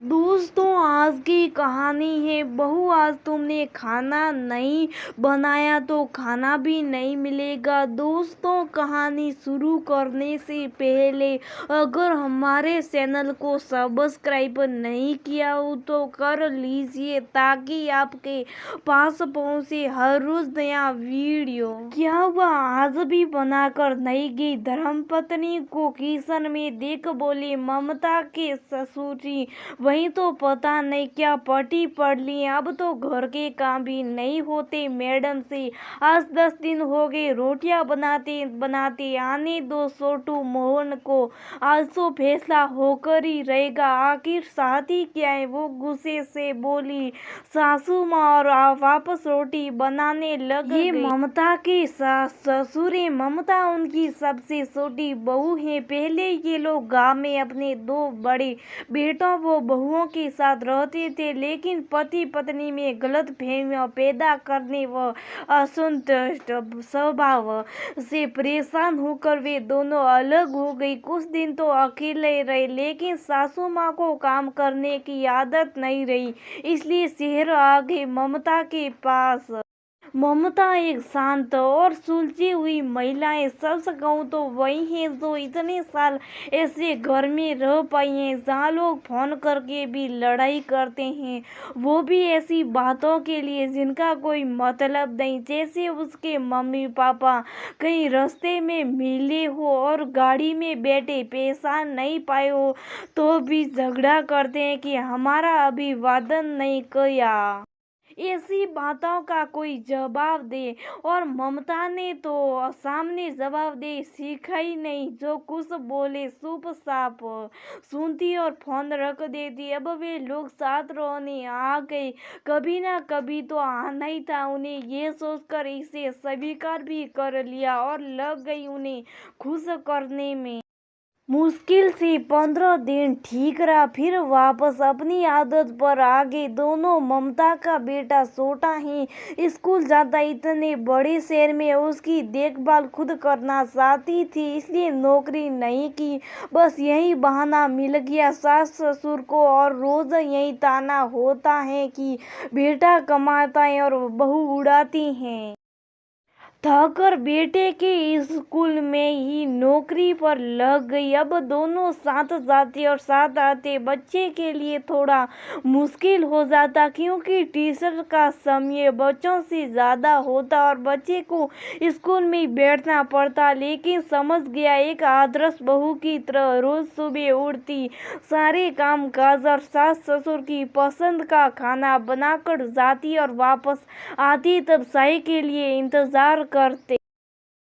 दोस्तों, आज की कहानी है। बहू, आज तुमने खाना नहीं बनाया तो खाना भी नहीं मिलेगा। दोस्तों, कहानी शुरू करने से पहले अगर हमारे चैनल को सब्सक्राइब नहीं किया हो तो कर लीजिए, ताकि आपके पास पहुंचे हर रोज नया वीडियो। क्या हुआ, आज भी बनाकर नहीं गई? धर्मपत्नी को किचन में देख बोले ममता के ससुर जी, वही तो पता नहीं क्या पटी पड़ ली। अब तो घर के काम भी नहीं होते मैडम से। आज 10 दिन हो गए रोटियां बनाते बनाते। आने दो छोटू मोहन को, आज तो फैसला होकर ही रहेगा। आखिर साथी क्या है? वो गुस्से से बोली। सासू माँ और वापस रोटी बनाने लग गई। ममता के ससुर है। ममता उनकी सबसे छोटी बहू है। पहले ये लोग गांव में अपने 2 बड़े बेटों व बहुओं के साथ रहते थे, लेकिन पति पत्नी में गलतफहमियां पैदा करने व असंतुष्ट स्वभाव से परेशान होकर वे दोनों अलग हो गई। कुछ दिन तो अकेले रहे, लेकिन सासू माँ को काम करने की आदत नहीं रही, इसलिए शहर आ गए ममता के पास। ममता एक शांत और सुलझी हुई महिला है। सच कहूँ तो वही है जो इतने साल ऐसे घर में रह पाई है जहाँ लोग फोन करके भी लड़ाई करते हैं, वो भी ऐसी बातों के लिए जिनका कोई मतलब नहीं। जैसे उसके मम्मी पापा कहीं रास्ते में मिले हो और गाड़ी में बैठे पैसा नहीं पाए हो तो भी झगड़ा करते हैं कि हमारा अभिवादन नहीं किया। ऐसी बातों का कोई जवाब दे, और ममता ने तो सामने जवाब दे सीखा ही नहीं। जो कुछ बोले चुप साफ सुनती और फोन रख देती। अब वे लोग साथ रहने आ गए। कभी ना कभी तो आना ही था उन्हें, ये सोचकर इसे स्वीकार भी कर लिया और लग गई उन्हें खुश करने में। मुश्किल से 15 दिन ठीक रहा, फिर वापस अपनी आदत पर आ गए दोनों। ममता का बेटा छोटा ही स्कूल जाता, इतने बड़े शहर में उसकी देखभाल खुद करना चाहती थी, इसलिए नौकरी नहीं की। बस यही बहाना मिल गया सास ससुर को, और रोज यही ताना होता है कि बेटा कमाता है और बहू उड़ाती है। थककर बेटे के स्कूल में ही नौकरी पर लग गई। अब दोनों साथ जाते और साथ आते। बच्चे के लिए थोड़ा मुश्किल हो जाता, क्योंकि टीचर का समय बच्चों से ज़्यादा होता और बच्चे को स्कूल में ही बैठना पड़ता। लेकिन समझ गया, एक आदर्श बहू की तरह रोज सुबह उठती, सारे काम काज और सास ससुर की पसंद का खाना बनाकर जाती और वापस आती तब चाय के लिए इंतजार करते।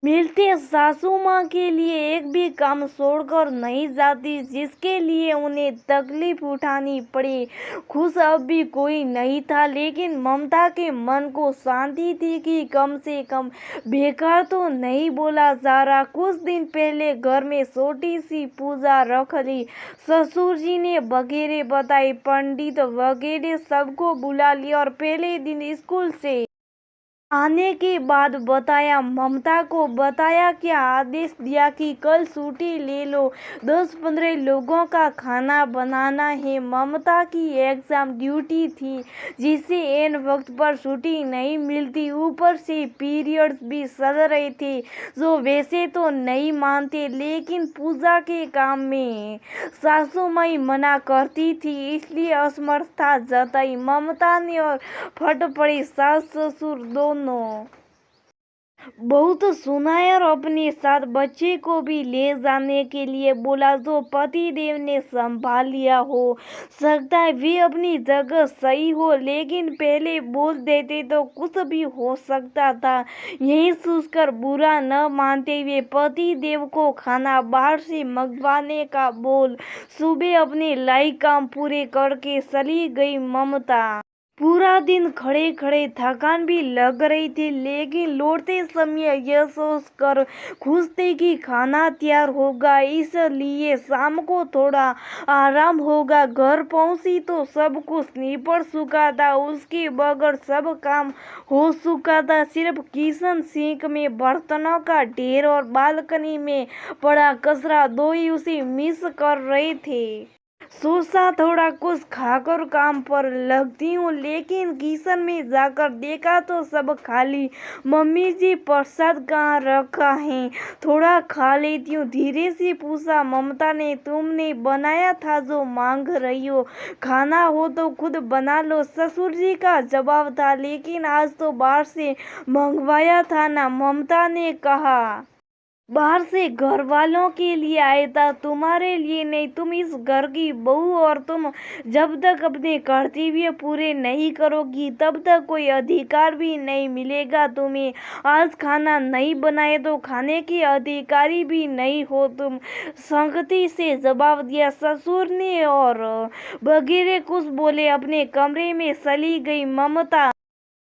मिलते सासू माँ के लिए एक भी काम छोड़कर नहीं जाती, जिसके लिए उन्हें तकलीफ उठानी पड़े। खुश अब भी कोई नहीं था, लेकिन ममता के मन को शांति थी कि कम से कम बेकार तो नहीं बोला जा रहा। कुछ दिन पहले घर में छोटी सी पूजा रख ली। ससुर जी ने वगैरह बताई, पंडित वगैरह सबको बुला लिया और पहले दिन स्कूल से आने के बाद बताया, ममता को बताया, क्या आदेश दिया कि कल छुट्टी ले लो, 10-15 लोगों का खाना बनाना है। ममता की एग्जाम ड्यूटी थी, जिसे एन वक्त पर छुट्टी नहीं मिलती। ऊपर से पीरियड्स भी चल रहे थे, जो वैसे तो नहीं मानते, लेकिन पूजा के काम में सासू माई मना करती थी, इसलिए असमर्थता जताई ममता ने और फट पड़ी। सास ससुर दोनों बहुत सुनाया और अपने साथ बच्चे को भी ले जाने के लिए बोला, जो पति देव ने संभाल लिया। हो सकता है वे अपनी जगह सही हो, लेकिन पहले बोल देते तो कुछ भी हो सकता था। यही सोचकर बुरा न मानते हुए पति देव को खाना बाहर से मंगवाने का बोल सुबह अपने लाइक काम पूरे करके चली गई ममता। पूरा दिन खड़े खड़े थकान भी लग रही थी, लेकिन लौटते समय यह सोचकर खुश थे कि खाना तैयार होगा, इसलिए शाम को थोड़ा आराम होगा। घर पहुंची तो सब कुछ निपट चुका था, उसके बगैर सब काम हो चुका था। सिर्फ किचन सिंक में बर्तनों का ढेर और बालकनी में पड़ा कचरा, दो ही उसे मिस कर रहे थे। सोचा थोड़ा कुछ खाकर काम पर लगती हूँ, लेकिन किचन में जाकर देखा तो सब खाली। मम्मी जी प्रसाद कहाँ रखा है, थोड़ा खा लेती हूँ। धीरे से पूछा ममता ने, तुमने बनाया था जो मांग रही हो? खाना हो तो खुद बना लो, ससुर जी का जवाब था। लेकिन आज तो बाहर से मंगवाया था ना, ममता ने कहा। बाहर से घर वालों के लिए आया था, तुम्हारे लिए नहीं। तुम इस घर की बहू, और तुम जब तक अपने कर्तव्य पूरे नहीं करोगी तब तक कोई अधिकार भी नहीं मिलेगा तुम्हें। आज खाना नहीं बनाए तो खाने के अधिकारी भी नहीं हो तुम, संगति से जवाब दिया ससुर ने। और वगैरह कुछ बोले, अपने कमरे में चली गई ममता।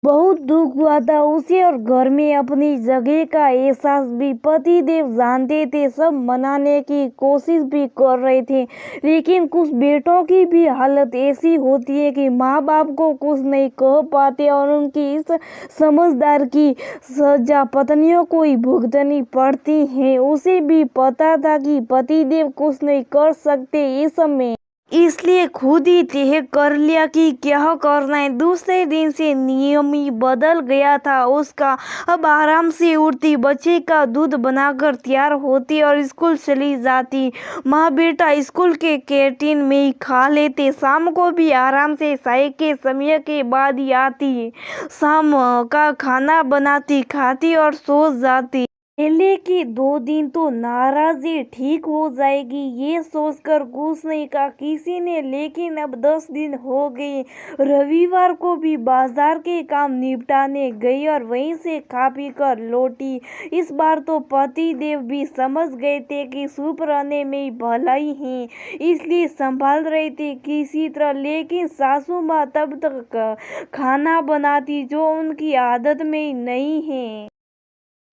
बहुत दुख हुआ था उसे, और घर में अपनी जगह का एहसास भी। पतिदेव जानते थे, सब मनाने की कोशिश भी कर रहे थे, लेकिन कुछ बेटों की भी हालत ऐसी होती है कि माँ बाप को कुछ नहीं कह पाते, और उनकी इस समझदार की सजा पत्नियों को ही भुगतनी पड़ती है। उसे भी पता था कि पतिदेव कुछ नहीं कर सकते इस समय, इसलिए खुद ही तय कर लिया कि क्या करना है। दूसरे दिन से नियम ही बदल गया था उसका। अब आराम से उठती, बच्चे का दूध बनाकर तैयार होती और स्कूल चली जाती। माँ बेटा स्कूल के कैंटीन में ही खा लेते। शाम को भी आराम से चाय के समय के बाद ही आती, शाम का खाना बनाती, खाती और सो जाती। पहले के 2 दिन तो नाराजी ठीक हो जाएगी, ये सोचकर कुछ नहीं कहा किसी ने। लेकिन अब 10 दिन हो गए। रविवार को भी बाजार के काम निपटाने गई और वहीं से खा पी कर लौटी। इस बार तो पति देव भी समझ गए थे कि चुप रहने में ही भलाई है, इसलिए संभाल रहे थे किसी तरह। लेकिन सासू माँ तब तक खाना बनाती, जो उनकी आदत में ही नहीं है,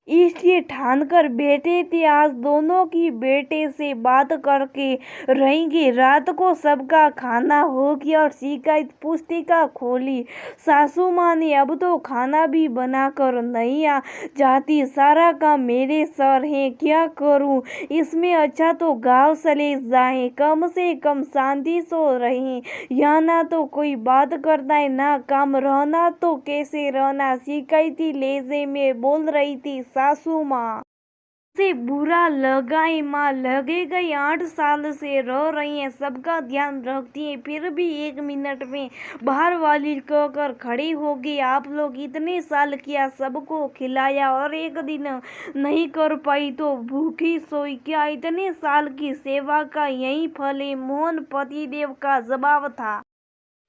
इसलिए ठान कर बैठे थे आज दोनों की बेटे से बात करके रहेंगे। रात को सबका खाना हो गया और शिकायत पुस्तिका खोली। सासू माँ ने, अब तो खाना भी बनाकर नहीं आ जाती, सारा काम मेरे सर है, क्या करूं? इसमें अच्छा तो गांव चले जाएं, कम से कम शांति से रहें। यहाँ ना तो कोई बात करता है, ना काम, रहना तो कैसे रहना? शिकायती लहजे में बोल रही थी सासू माँ। से बुरा लगा ही माँ, लगेगा 8 साल से रह रही हैं, सबका ध्यान रखती हैं, फिर भी 1 मिनट में बाहर वाली कहकर खड़ी होगी। आप लोग इतने साल किया, सबको खिलाया, और एक दिन नहीं कर पाई तो भूखी सोई, क्या इतने साल की सेवा का यही फल है? मोहन पतिदेव का जवाब था।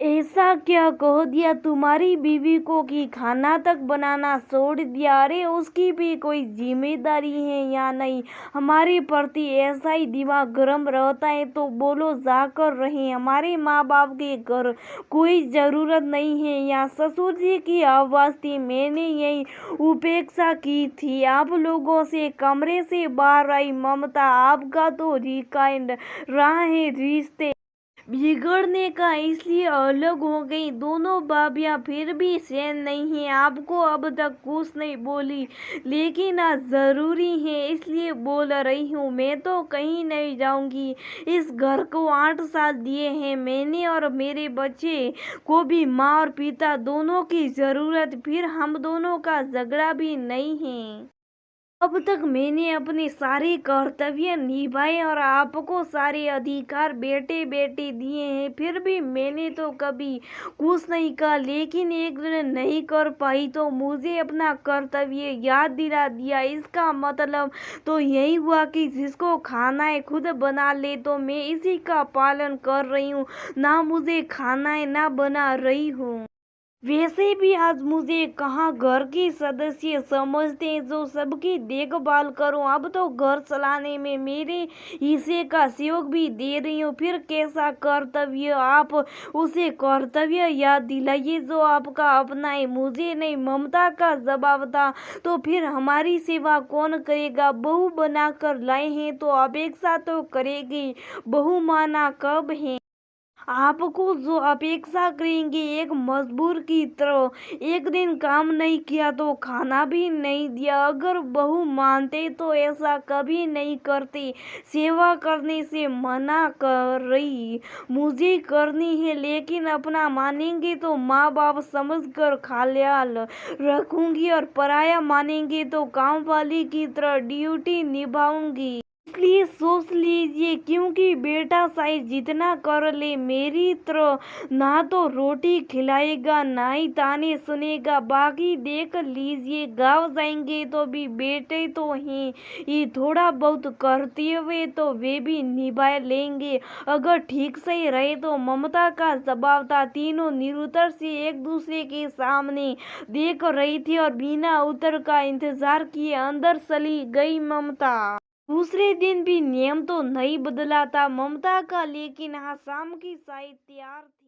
ऐसा क्या कह दिया तुम्हारी बीवी को कि खाना तक बनाना छोड़ दिया? अरे उसकी भी कोई जिम्मेदारी है या नहीं? हमारे प्रति ऐसा ही दिमाग गर्म रहता है तो बोलो, जाकर रहे। हमारे माँ बाप के घर कोई ज़रूरत नहीं है। या ससुर जी की आवाज़ थी, मैंने यही उपेक्षा की थी, आप लोगों से। कमरे से बाहर आई ममता, आपका तो रिकाइंड रहा है रिश्ते बिगड़ने का, इसलिए अलग हो गई दोनों भाभियां। फिर भी चैन नहीं है आपको, अब तक कुछ नहीं बोली, लेकिन आज जरूरी है इसलिए बोल रही हूँ। मैं तो कहीं नहीं जाऊंगी, इस घर को 8 साल दिए हैं मैंने, और मेरे बच्चे को भी माँ और पिता दोनों की जरूरत, फिर हम दोनों का झगड़ा भी नहीं है। अब तक मैंने अपने सारे कर्तव्य निभाए और आपको सारे अधिकार बेटे बेटे दिए हैं, फिर भी मैंने तो कभी कुछ नहीं कहा। लेकिन एक दिन नहीं कर पाई तो मुझे अपना कर्तव्य याद दिला दिया। इसका मतलब तो यही हुआ कि जिसको खाना है खुद बना ले, तो मैं इसी का पालन कर रही हूँ, ना मुझे खाना है ना बना रही हूँ। वैसे भी आज मुझे कहाँ घर के सदस्य समझते हैं जो सबकी देखभाल करूं। अब तो घर चलाने में मेरे हिस्से का सहयोग भी दे रही हूँ, फिर कैसा कर्तव्य? आप उसे कर्तव्य याद दिलाइए जो आपका अपना है, मुझे नहीं, ममता का जवाब था। तो फिर हमारी सेवा कौन करेगा? बहू बनाकर लाए हैं तो अपेक्षा तो करेगी, बहू माना कब है? आपको जो अपेक्षा करेंगे एक मजबूर की तरह। एक दिन काम नहीं किया तो खाना भी नहीं दिया। अगर बहू मानते तो ऐसा कभी नहीं करते। सेवा करने से मना कर रही मुझे करनी है, लेकिन अपना मानेंगे तो माँ बाप समझकर ख्याल रखूंगी और पराया मानेंगे तो काम वाली की तरह ड्यूटी निभाऊंगी। इसलिए सोच लीजिए, क्योंकि बेटा शायद जितना कर ले मेरी तरह ना तो रोटी खिलाएगा ना ही ताने सुनेगा। बाकी देख लीजिए, गाँव जाएंगे तो भी बेटे तो हैं ये, थोड़ा बहुत कर्तव्य तो वे भी निभा लेंगे अगर ठीक से रहे तो। ममता का जवाब था। तीनों निरुत्तर से एक दूसरे के सामने देख रही थी और बिना उत्तर का इंतजार किए अंदर चली गई ममता। दूसरे दिन भी नियम तो नहीं बदला था ममता का, लेकिन हाँ शाम की चाय तैयार थी।